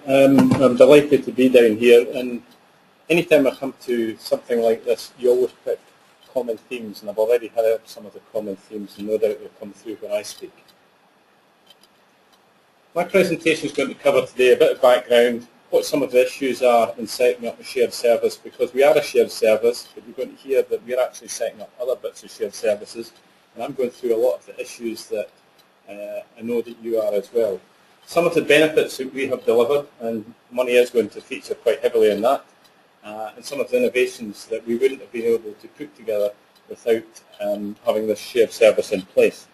I'm delighted to be down here, and anytime I come to something like this, you always pick common themes, and I've already heard some of the common themes, and no doubt they'll come through when I speak. My presentation is going to cover today a bit of background, what some of the issues are in setting up a shared service, because we are a shared service, but you're going to hear that we're actually setting up other bits of shared services, and I'm going through a lot of the issues that I know that you are as well. Some of the benefits that we have delivered, and money is going to feature quite heavily in that, and some of the innovations that we wouldn't have been able to put together without having this shared service in place.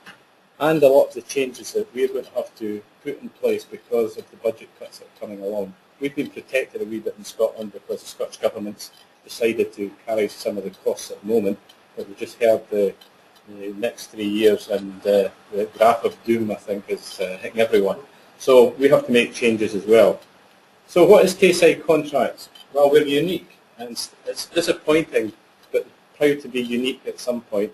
And a lot of the changes that we're going to have to put in place because of the budget cuts that are coming along. We've been protected a wee bit in Scotland because the Scottish Government's decided to carry some of the costs at the moment, but we just heard the next 3 years, and the graph of doom, I think, is hitting everyone. So we have to make changes as well. So what is Tayside Contracts? Well, we're unique, and it's disappointing, but proud to be unique at some point,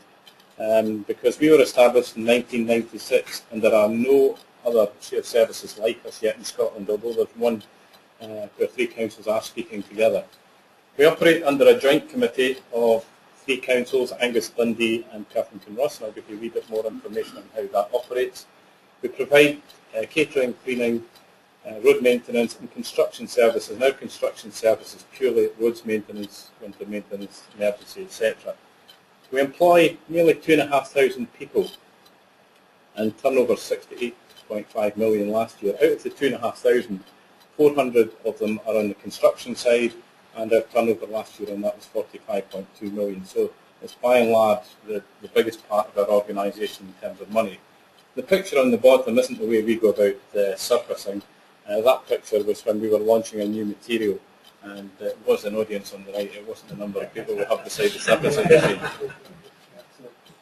because we were established in 1996, and there are no other shared services like us yet in Scotland, although there's one where 3 councils are speaking together. We operate under a joint committee of 3 councils, Angus, Dundee and Perth and Kinross, and I'll give you a wee bit more information on how that operates. We provide catering, cleaning, road maintenance and construction services. Now construction services, purely roads maintenance, winter maintenance, emergency, etc. We employ nearly 2,500 people and turnover 68.5 million last year. Out of the 2,500, 400 of them are on the construction side, and our turnover last year on that was 45.2 million. So it's by and large the biggest part of our organisation in terms of money. The picture on the bottom isn't the way we go about surfacing. That picture was when we were launching a new material, and it was an audience on the right. It wasn't the number of people we have beside the surfacing machine.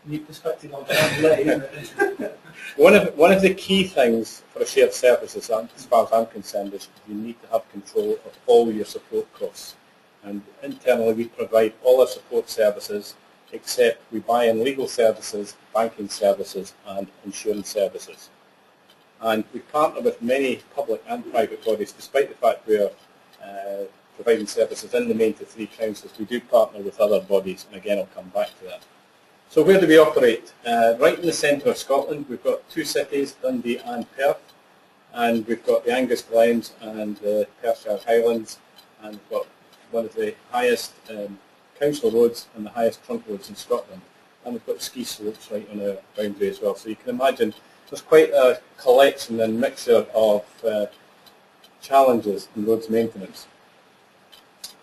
New perspective on that. One of the key things for a shared service, as far as I'm concerned, is you need to have control of all your support costs. And internally we provide all our support services, except we buy in legal services, banking services and insurance services. And we partner with many public and private bodies, despite the fact we are providing services in the main to 3 councils. We do partner with other bodies, and again I'll come back to that. So where do we operate? Right in the centre of Scotland. We've got 2 cities, Dundee and Perth, and we've got the Angus Glens and the Perthshire Highlands, and we've got one of the highest council roads and the highest trunk roads in Scotland, and we've got ski slopes right on our boundary as well. So you can imagine there's quite a collection and mixture of challenges in roads maintenance.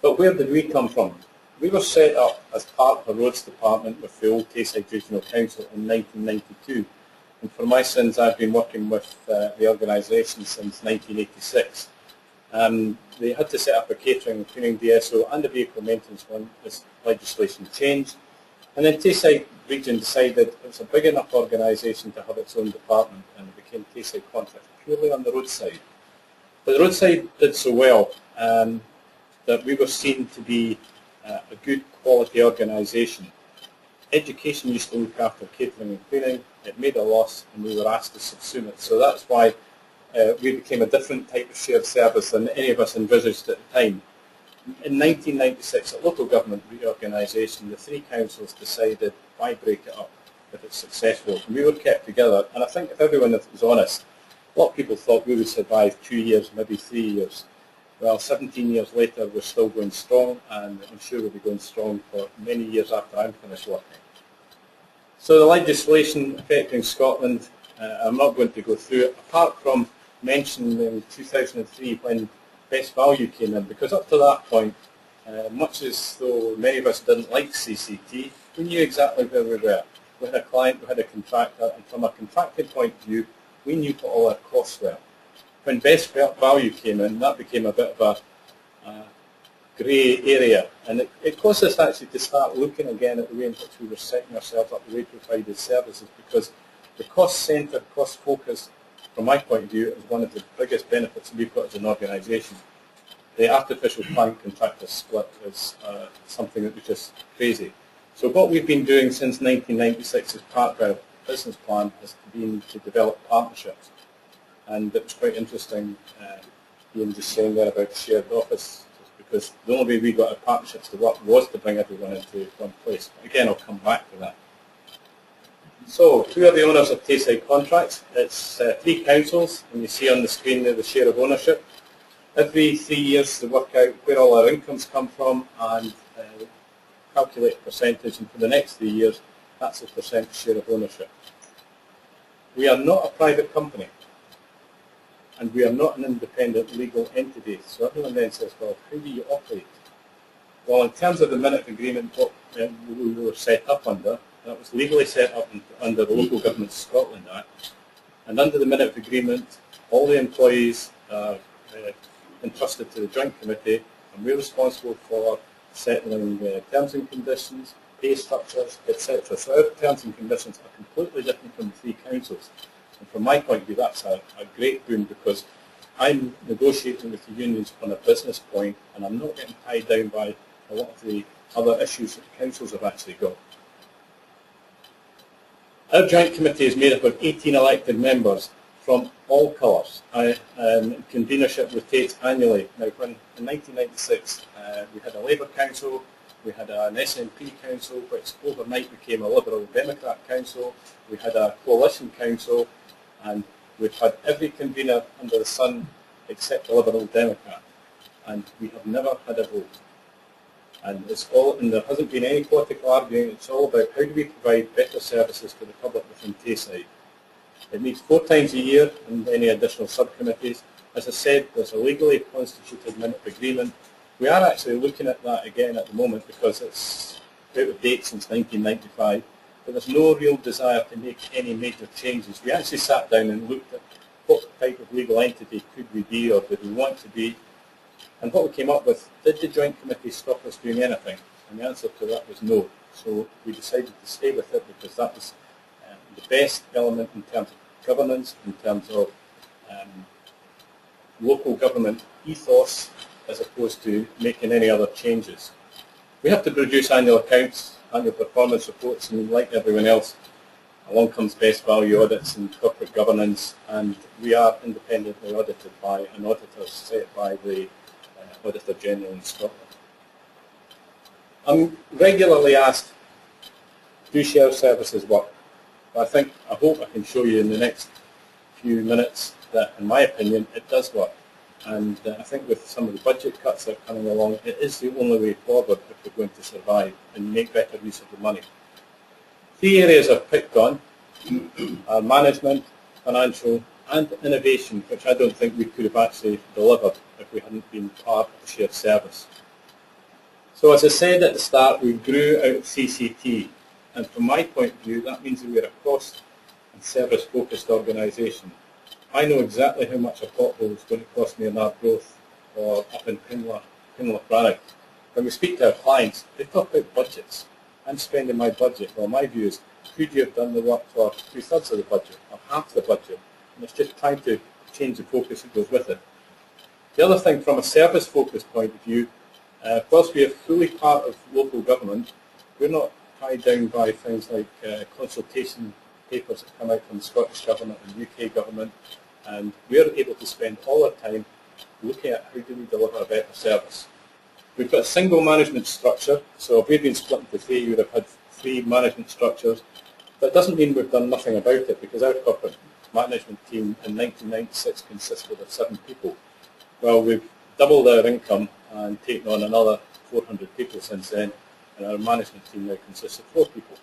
But where did we come from? We were set up as part of a roads department with the old Tayside Regional Council in 1992. And for my sins, I've been working with the organisation since 1986. They had to set up a catering and cleaning DSO and a vehicle maintenance when this legislation changed. And then Tayside Region decided it was a big enough organisation to have its own department, and it became Tayside Contracts purely on the roadside. But the roadside did so well that we were seen to be a good quality organisation. Education used to look after catering and cleaning. It made a loss, and we were asked to subsume it. So that's why we became a different type of shared service than any of us envisaged at the time. In 1996, a local government reorganisation, the 3 councils decided, why break it up if it's successful? And we were kept together, and I think if everyone was honest, a lot of people thought we would survive 2 years, maybe 3 years. Well, 17 years later, we're still going strong, and I'm sure we'll be going strong for many years after I'm finished working. So the legislation affecting Scotland, I'm not going to go through it, apart from mentioning 2003 when best value came in, because up to that point, much as though many of us didn't like CCT, we knew exactly where we were. We had a client, we had a contractor, and from a contracting point of view, we knew what all our costs were. When best value came in, that became a bit of a grey area, and it caused us actually to start looking again at the way in which we were setting ourselves up, the way we provided services, because the cost centre, cost focus, from my point of view, is one of the biggest benefits we've got as an organisation. The artificial client contractor split is something that was just crazy. So what we've been doing since 1996 as part of our business plan has been to develop partnerships. And it was quite interesting Iain just saying there about the shared office, because the only way we got our partnerships to work was to bring everyone into one place. Again, I'll come back to that. So, who are the owners of Tayside Contracts? It's 3 councils, and you see on the screen there the share of ownership. Every 3 years they work out where all our incomes come from and calculate a percentage, and for the next 3 years, that's the percent share of ownership. We are not a private company, and we are not an independent legal entity. So everyone then says, well, how do you operate? Well, in terms of the minute agreement, what we were set up under, that was legally set up under the Local Government Scotland Act, and under the minute agreement, all the employees are entrusted to the Joint Committee, and we're responsible for settling terms and conditions, pay structures, etc. So our terms and conditions are completely different from the 3 councils. And from my point of view, that's a great boon, because I'm negotiating with the unions on a business point, and I'm not getting tied down by a lot of the other issues that the councils have actually got. Our Joint Committee is made up of 18 elected members from all colours. Convenership rotates annually. Now, when in 1996 we had a Labour Council, we had an SNP Council, which overnight became a Liberal Democrat Council, we had a Coalition Council, and we've had every convener under the sun except a Liberal Democrat. And we have never had a vote. And there hasn't been any political arguing. It's all about how do we provide better services to the public within Tayside. It meets 4 times a year and any additional subcommittees. As I said, there's a legally constituted minute agreement. We are actually looking at that again at the moment because it's out of date since 1995, but there's no real desire to make any major changes. We actually sat down and looked at what type of legal entity could we be or did we want to be. And what we came up with, did the Joint Committee stop us doing anything? And the answer to that was no. So we decided to stay with it because that was the best element in terms of governance, in terms of local government ethos, as opposed to making any other changes. We have to produce annual accounts, annual performance reports, and like everyone else, along comes best value audits and corporate governance, and we are independently audited by an auditor set by the Auditor General in Scotland. I'm regularly asked, do share services work? I hope I can show you in the next few minutes that, in my opinion, it does work. And I think with some of the budget cuts that are coming along, it is the only way forward if we're going to survive and make better use of the money. 3 areas I've picked on are management, financial, and innovation, which I don't think we could have actually delivered if we hadn't been part of the shared service. So as I said at the start, we grew out of CCT, and from my point of view, that means that we're a cost and service-focused organisation. I know exactly how much a pothole is going to cost me in Arbroath or up in Pinlochrannoch. When we speak to our clients, they talk about budgets. I'm spending my budget. Well, my view is, could you have done the work for 2/3 of the budget or half the budget? And it's just trying to change the focus that goes with it. The other thing, from a service-focused point of view, whilst we are fully part of local government, we're not tied down by things like consultation papers that come out from the Scottish Government and UK Government, and we're able to spend all our time looking at how do we deliver a better service. We've got a single management structure, so if we've been split into 3, you would have had 3 management structures. That doesn't mean we've done nothing about it, because our corporate management team in 1996 consisted of 7 people. Well, we've doubled our income and taken on another 400 people since then, and our management team now consists of 4 people.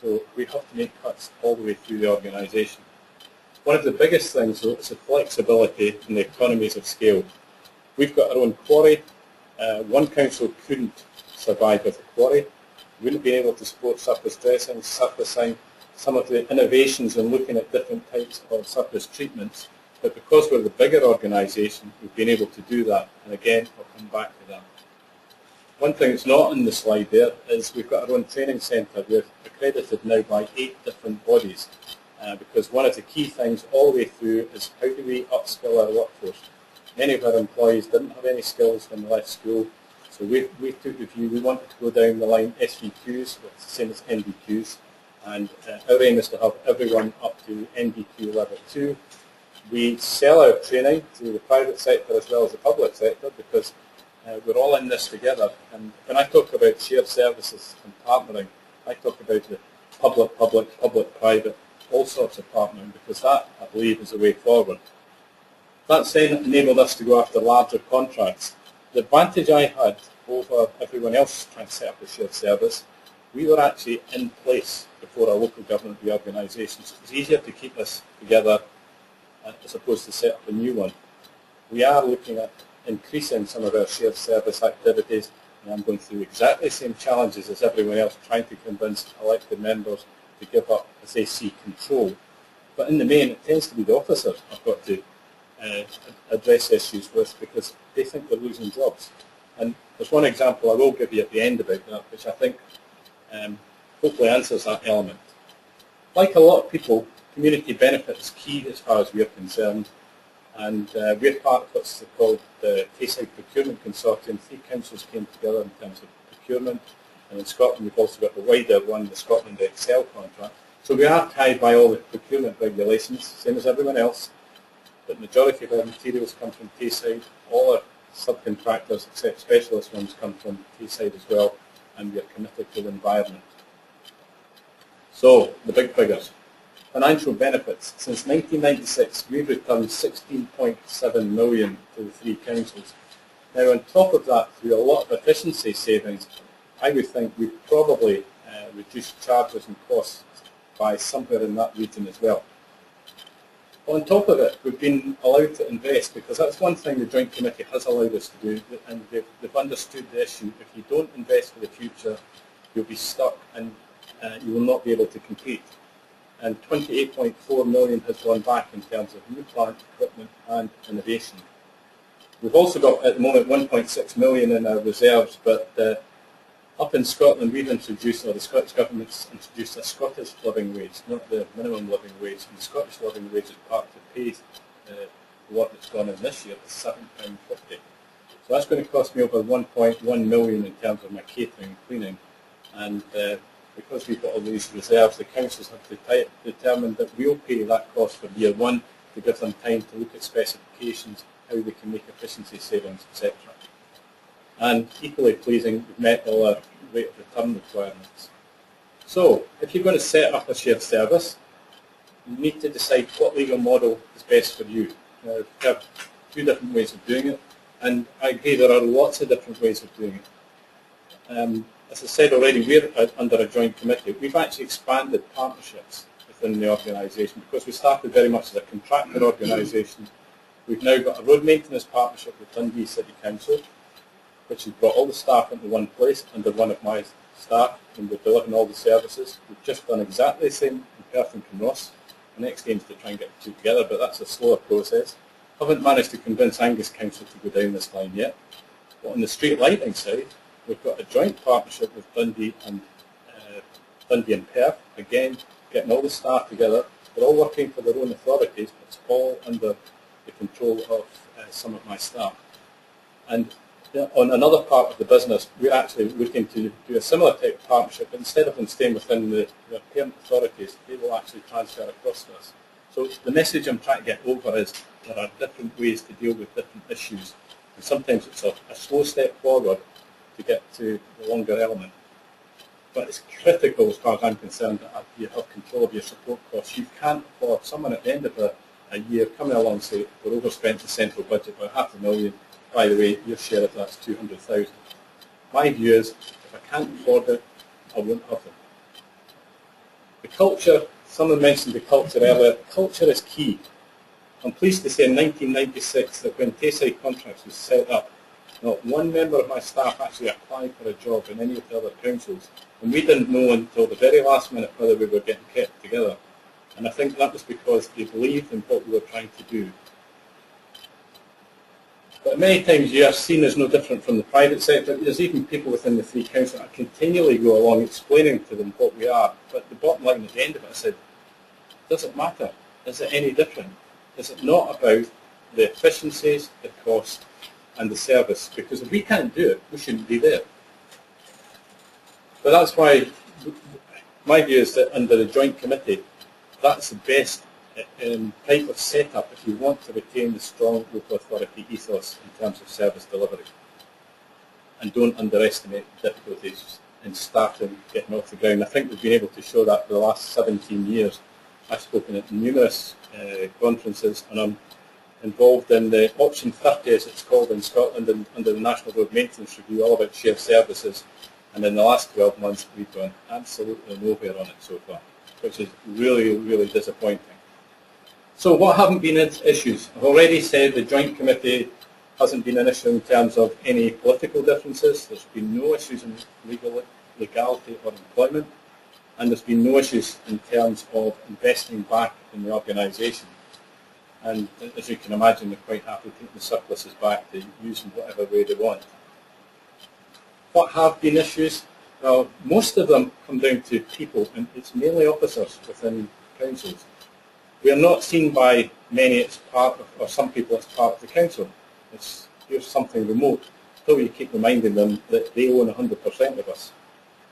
So we have to make cuts all the way through the organisation. One of the biggest things, though, is the flexibility and the economies of scale. We've got our own quarry. One council couldn't survive with a quarry. We wouldn't be able to support surface dressing, surfacing, some of the innovations in looking at different types of surface treatments. But because we're the bigger organisation, we've been able to do that. And again, I'll come back to that. One thing that's not on the slide there is we've got our own training centre. We're accredited now by 8 different bodies, because one of the key things all the way through is how do we upskill our workforce. Many of our employees didn't have any skills when they left school, so we took the view, we wanted to go down the line SVQs, which is the same as NVQs, and our aim is to have everyone up to NVQ level 2, We sell our training to the private sector as well as the public sector because we're all in this together. And when I talk about shared services and partnering, I talk about the public-public, public-private, all sorts of partnering, because that, I believe, is the way forward. That's then enabled us to go after larger contracts. The advantage I had over everyone else trying to set up a shared service, we were actually in place before our local government reorganisations. It was easier to keep us together as opposed to set up a new one. We are looking at increasing some of our shared service activities, and I'm going through exactly the same challenges as everyone else, trying to convince elected members to give up, as they see, control. But in the main, it tends to be the officers I've got to address issues with because they think they're losing jobs. And there's one example I will give you at the end about that, which I think hopefully answers that element. Like a lot of people, community benefit is key as far as we're concerned, and we're part of what's called the Tayside Procurement Consortium. 3 councils came together in terms of procurement, and in Scotland we've also got the wider one, the Scotland Excel contract. So we are tied by all the procurement regulations, same as everyone else, but the majority of our materials come from Tayside. All our subcontractors, except specialist ones, come from Tayside as well, and we are committed to the environment. So, the big figures. Financial benefits. Since 1996, we've returned 16.7 million to the 3 councils. Now, on top of that, through a lot of efficiency savings, I would think we've probably reduced charges and costs by somewhere in that region as well. On top of it, we've been allowed to invest, because that's one thing the Joint Committee has allowed us to do, and they've understood the issue. If you don't invest for the future, you'll be stuck and you will not be able to compete. And 28.4 million has gone back in terms of new plant, equipment and innovation. We've also got at the moment 1.6 million in our reserves, but up in Scotland we've introduced, or the Scottish Government's introduced, a Scottish living wage, not the minimum living wage. And the Scottish living wage is part to pay what that's gone in this year is £7.50. So that's going to cost me over 1.1 million in terms of my catering and cleaning. And because we've got all these reserves, the councils have to determine that we'll pay that cost for year 1 to give them time to look at specifications, how they can make efficiency savings, etc. And equally pleasing, we've met all our rate of return requirements. So, if you're going to set up a shared service, you need to decide what legal model is best for you. We have 2 different ways of doing it, and I agree there are lots of different ways of doing it. As I said already, we're under a joint committee. We've actually expanded partnerships within the organisation because we started very much as a contractor organisation. We've now got a road maintenance partnership with Dundee City Council, which has brought all the staff into one place under one of my staff, and we're delivering all the services. We've just done exactly the same in Perth and Kinross. The next aim is to try and get the 2 together, but that's a slower process. Haven't managed to convince Angus Council to go down this line yet. But on the street lighting side, we've got a joint partnership with Dundee and Perth. Again, getting all the staff together. They're all working for their own authorities, but it's all under the control of some of my staff. And on another part of the business, we're actually looking to do a similar type of partnership, but instead of them staying within the parent authorities, they will actually transfer across to us. So the message I'm trying to get over is there are different ways to deal with different issues, and sometimes it's a slow step forward to get to the longer element. But it's critical, as far as I'm concerned, that you have control of your support costs. You can't afford someone at the end of a year coming along and say, we're overspent the central budget by £500,000. By the way, your share of that's 200,000. My view is, if I can't afford it, I won't have them. The culture, someone mentioned the culture earlier. Culture is key. I'm pleased to say in 1996 that when Tayside Contracts was set up, not one member of my staff actually applied for a job in any of the other councils, and we didn't know until the very last minute whether we were getting kept together. And I think that was because they believed in what we were trying to do. But many times you are seen as no different from the private sector. There's even people within the 3 councils that continually go along explaining to them what we are. But the bottom line at the end of it, I said, does it matter? Is it any different? Is it not about the efficiencies, the cost, and the service? Because if we can't do it, we shouldn't be there. But that's why my view is that under the joint committee, that's the best type of setup if you want to retain the strong local authority ethos in terms of service delivery. And don't underestimate the difficulties in starting getting off the ground. I think we've been able to show that for the last 17 years. I've spoken at numerous conferences, and I'm involved in the Option 30, as it's called in Scotland, and under the National Road Maintenance Review, all about shared services. And in the last 12 months, we've gone absolutely nowhere on it so far, which is really, really disappointing. So what haven't been issues? I've already said the Joint Committee hasn't been an issue in terms of any political differences. There's been no issues in legality or employment, and there's been no issues in terms of investing back in the organisation. And as you can imagine, they're quite happy taking the surpluses back to use in whatever way they want. What have been issues? Well, most of them come down to people, and it's mainly officers within councils. We are not seen by many as part of, or some people as part of the council. It's something remote, until you keep reminding them that they own 100% of us.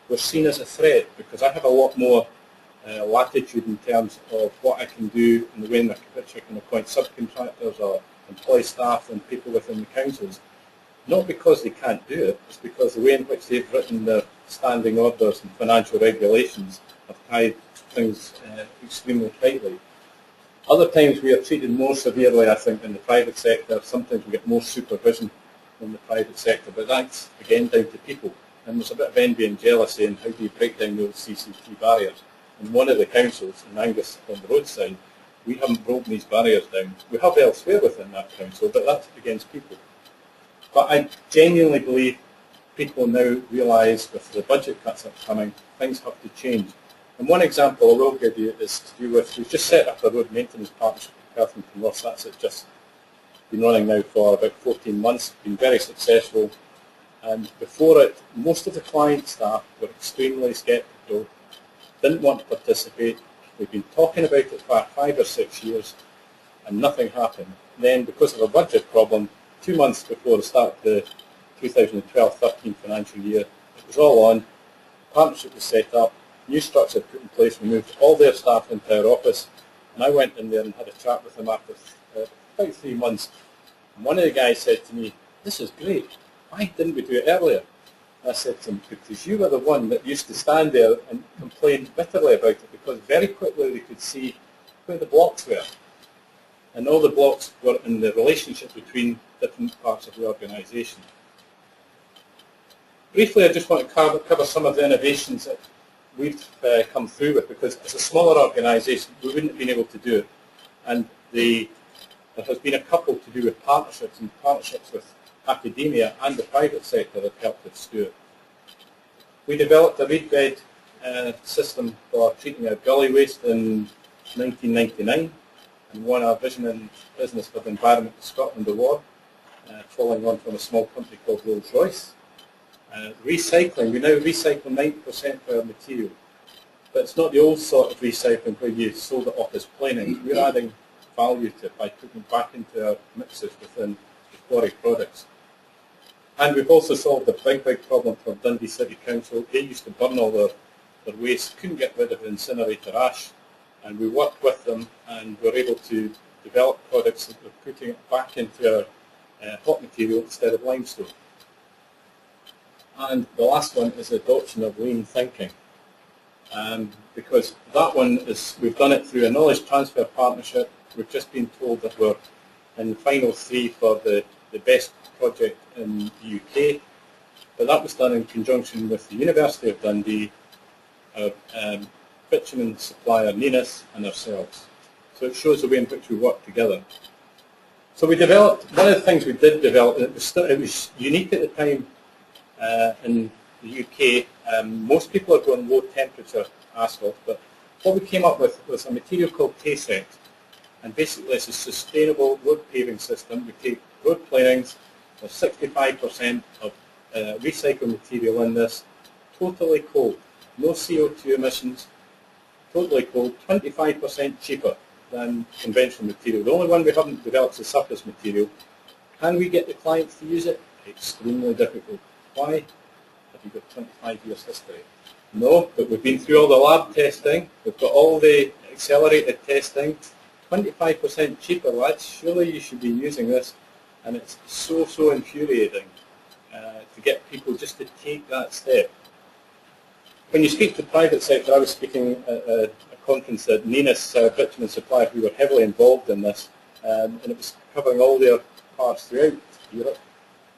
We're seen as a threat because I have a lot more latitude in terms of what I can do in the way in which I can appoint subcontractors or employ staff and people within the councils. Not because they can't do it, it's because the way in which they've written their standing orders and financial regulations have tied things extremely tightly. Other times we are treated more severely, I think, in the private sector. Sometimes we get more supervision in the private sector, but that's again down to people. And there's a bit of envy and jealousy in how do you break down those CCT barriers. In one of the councils, in Angus on the roadside, we haven't broken these barriers down. We have elsewhere within that council, but that's against people. But I genuinely believe people now realise with the budget cuts that are coming, things have to change. And one example I will give you is to do with, we've just set up a road maintenance partnership with Perthington Ross. That's it, just been running now for about 14 months, been very successful. And before it, most of the client staff were extremely sceptical, didn't want to participate. We've been talking about it for 5 or 6 years and nothing happened. Then because of a budget problem, 2 months before the start of the 2012-13 financial year, it was all on, partnership was set up, new structure put in place, we moved all their staff into our office, and I went in there and had a chat with them after about 3 months. And one of the guys said to me, "This is great, why didn't we do it earlier?" And I said to him, "Because you were the one that used to stand there and complain bitterly about it, because very quickly they could see where the blocks were. And all the blocks were in the relationship between different parts of the organisation." Briefly, I just want to cover some of the innovations that we've come through with, because as a smaller organisation, we wouldn't have been able to do it. And there has been a couple to do with partnerships, and partnerships with academia and the private sector that helped us do it. We developed a reed bed system for treating our gully waste in 1999 and won our Vision and Business for the Environment in Scotland award, following on from a small company called Rolls-Royce. Recycling, we now recycle 90% of our material, but it's not the old sort of recycling where you sold it off as planing. We're adding value to it by putting it back into our mixes within the quarry products. And we've also solved a big problem for Dundee City Council. They used to burn all their waste, couldn't get rid of the incinerator ash, and we worked with them and were able to develop products that were putting it back into our hot material instead of limestone. And the last one is the adoption of lean thinking, because that one is, we've done it through a knowledge transfer partnership. We've just been told that we're in the final 3 for the best project in the UK, but that was done in conjunction with the University of Dundee, our bitumen supplier Ninus, and ourselves. So it shows the way in which we work together. So we developed, one of the things we did develop, it was unique at the time in the UK. Most people are going low temperature asphalt, but what we came up with was a material called Tayside. And basically it's a sustainable road paving system. We take road planings, there's 65% of recycled material in this, totally cold, no CO2 emissions, totally cold, 25% cheaper than conventional material. The only one we haven't developed is the surface material. Can we get the clients to use it? Extremely difficult. Why? Have you got 25 years history? No, but we've been through all the lab testing, we've got all the accelerated testing, 25% cheaper, lads, surely you should be using this. And it's so infuriating to get people just to take that step. When you speak to the private sector, I was speaking at a conference at Ninus, Bitumen Supply, who were heavily involved in this, and it was covering all their parts throughout Europe.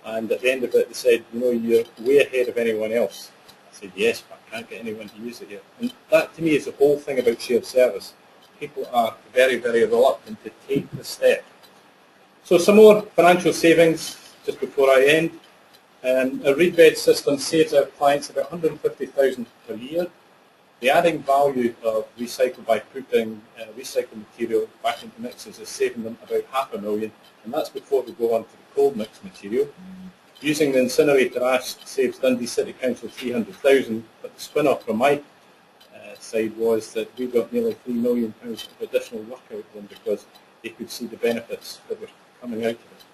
And at the end of it, they said, you know, you're way ahead of anyone else. I said, yes, but I can't get anyone to use it here. And that, to me, is the whole thing about shared service. People are very reluctant to take the step. So some more financial savings, just before I end. A read-bed system saves our clients about 150,000 per year. The adding value of recycle by putting recycled material back into mixes is saving them about £500,000, and that's before we go on to the cold mix material. Using the incinerator ash saves Dundee City Council 300,000, but the spin-off from my side was that we got nearly £3 million of additional work out of them because they could see the benefits that were coming out of it.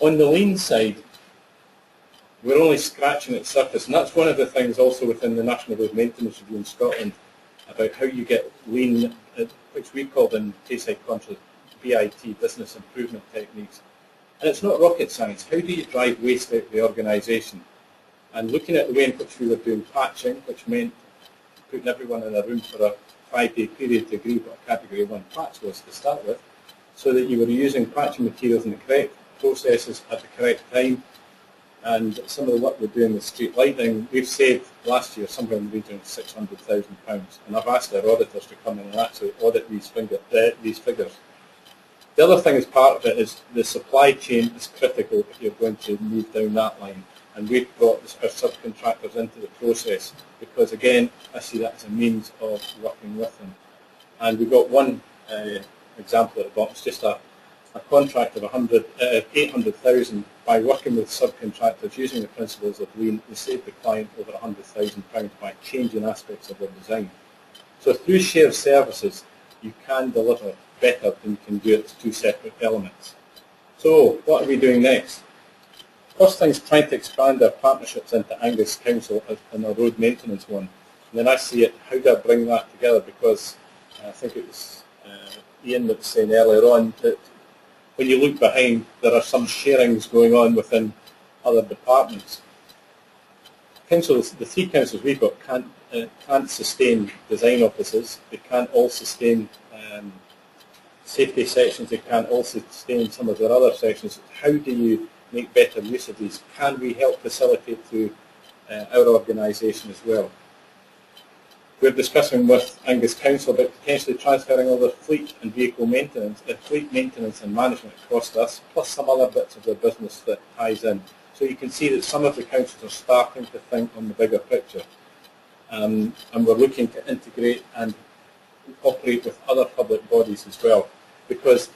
On the lean side, we're only scratching at the surface, and that's one of the things also within the National Road Maintenance Review in Scotland about how you get lean, which we call in Tayside Contracts BIT, business improvement techniques. And it's not rocket science. How do you drive waste out of the organisation? And looking at the way in which we were doing patching, which meant putting everyone in a room for a 5-day period to agree what a Category 1 patch was to start with, so that you were using patching materials in the correct processes at the correct time. And some of the work we're doing with street lighting, we've saved last year somewhere in the region of £600,000. And I've asked our auditors to come in and actually audit these figures. The other thing as part of it is the supply chain is critical if you're going to move down that line. And we've brought our subcontractors into the process because, again, I see that as a means of working with them. And we've got one example at the bottom. It's just a contract of 800,000 by working with subcontractors using the principles of lean. We saved the client over £100,000 by changing aspects of their design. So through shared services, you can deliver better than you can do it as two separate elements. So what are we doing next? First thing is trying to expand our partnerships into Angus Council and our road maintenance one. And then I see it, how do I bring that together? Because I think it was Iain that was saying earlier on that when you look behind, there are some sharings going on within other departments. Councils, the three councils we've got can't sustain design offices. They can't all sustain safety sections. They can't all sustain some of their other sections. How do you make better use of these? Can we help facilitate through our organisation as well? We're discussing with Angus Council about potentially transferring all their fleet and vehicle maintenance, fleet maintenance and management across us, plus some other bits of their business that ties in. So you can see that some of the councils are starting to think on the bigger picture. And we're looking to integrate and operate with other public bodies as well, because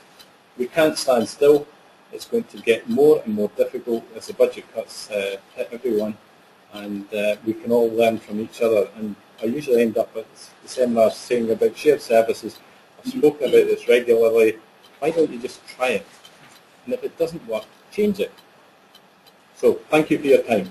we can't stand still. It's going to get more and more difficult as the budget cuts hit everyone, and we can all learn from each other. And I usually end up at the seminars saying about shared services. I've spoken about this regularly. Why don't you just try it? And if it doesn't work, change it. So thank you for your time.